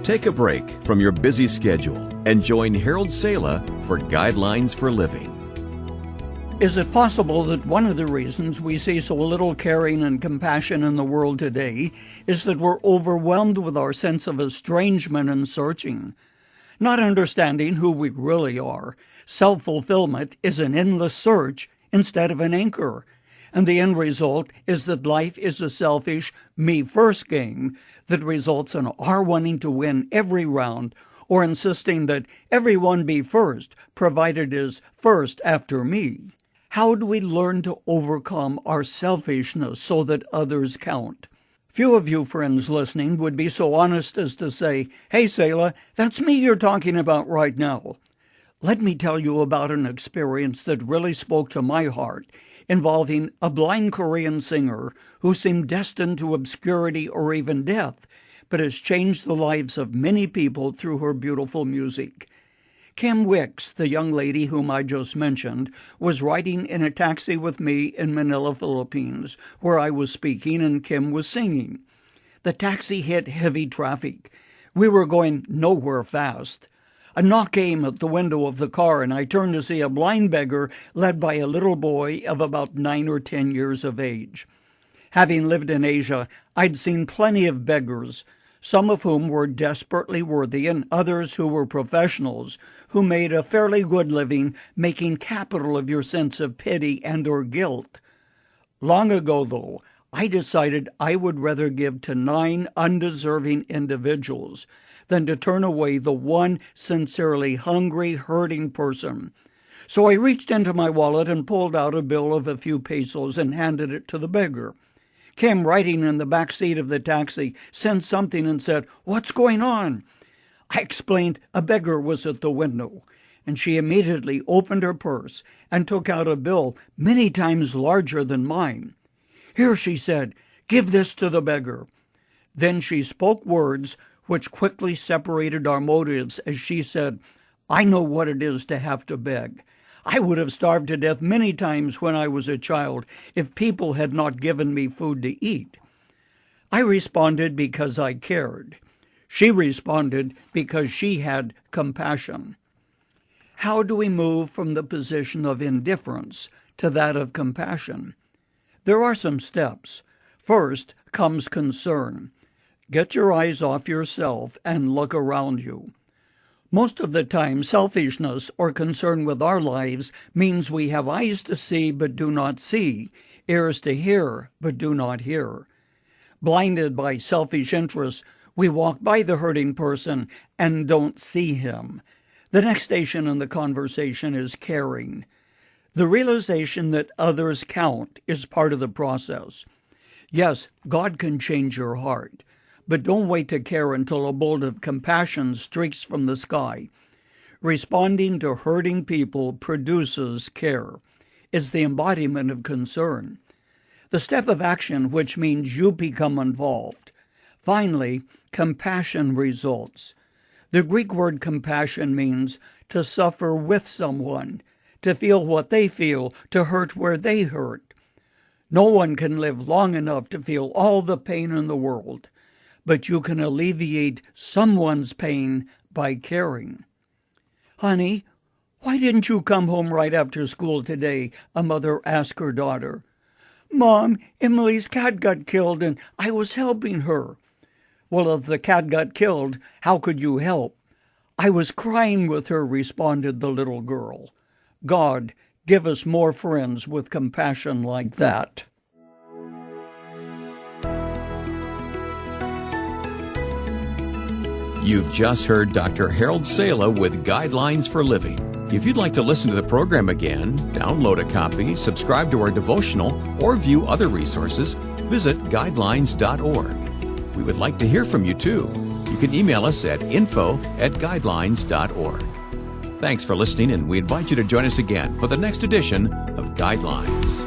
Take a break from your busy schedule and join Harold Sala for Guidelines for Living. Is it possible that one of the reasons we see so little caring and compassion in the world today is that we're overwhelmed with our sense of estrangement and searching? Not understanding who we really are, self-fulfillment is an endless search instead of an anchor. And the end result is that life is a selfish, me-first game that results in our wanting to win every round or insisting that everyone be first, provided is first after me. How do we learn to overcome our selfishness so that others count? Few of you friends listening would be so honest as to say, "Hey, Sala, that's me you're talking about right now." Let me tell you about an experience that really spoke to my heart, involving a blind Korean singer who seemed destined to obscurity or even death, but has changed the lives of many people through her beautiful music. Kim Wicks, the young lady whom I just mentioned, was riding in a taxi with me in Manila, Philippines, where I was speaking and Kim was singing. The taxi hit heavy traffic. We were going nowhere fast. A knock came at the window of the car, and I turned to see a blind beggar led by a little boy of about 9 or 10 years of age. Having lived in Asia, I'd seen plenty of beggars, some of whom were desperately worthy and others who were professionals, who made a fairly good living making capital of your sense of pity and or guilt. Long ago, though, I decided I would rather give to 9 undeserving individuals than to turn away the one sincerely hungry, hurting person. So I reached into my wallet and pulled out a bill of a few pesos and handed it to the beggar. Kim, riding in the back seat of the taxi, sensed something and said, "What's going on?" I explained a beggar was at the window, and she immediately opened her purse and took out a bill many times larger than mine. "Here," she said, "give this to the beggar." Then she spoke words which quickly separated our motives as she said, "I know what it is to have to beg. I would have starved to death many times when I was a child if people had not given me food to eat." I responded because I cared. She responded because she had compassion. How do we move from the position of indifference to that of compassion? There are some steps. First comes concern. Get your eyes off yourself and look around you. Most of the time, selfishness or concern with our lives means we have eyes to see but do not see, ears to hear but do not hear. Blinded by selfish interests, we walk by the hurting person and don't see him. The next station in the conversation is caring. The realization that others count is part of the process. Yes, God can change your heart. But don't wait to care until a bolt of compassion streaks from the sky. Responding to hurting people produces care. It's the embodiment of concern. The step of action, which means you become involved. Finally, compassion results. The Greek word compassion means to suffer with someone, to feel what they feel, to hurt where they hurt. No one can live long enough to feel all the pain in the world, but you can alleviate someone's pain by caring. "Honey, why didn't you come home right after school today?" a mother asked her daughter. "Mom, Emily's cat got killed and I was helping her." "Well, if the cat got killed, how could you help?" "I was crying with her," responded the little girl. God, give us more friends with compassion like that. You've just heard Dr. Harold Sala with Guidelines for Living. If you'd like to listen to the program again, download a copy, subscribe to our devotional, or view other resources, visit guidelines.org. We would like to hear from you too. You can email us at info@guidelines.org. Thanks for listening, and we invite you to join us again for the next edition of Guidelines.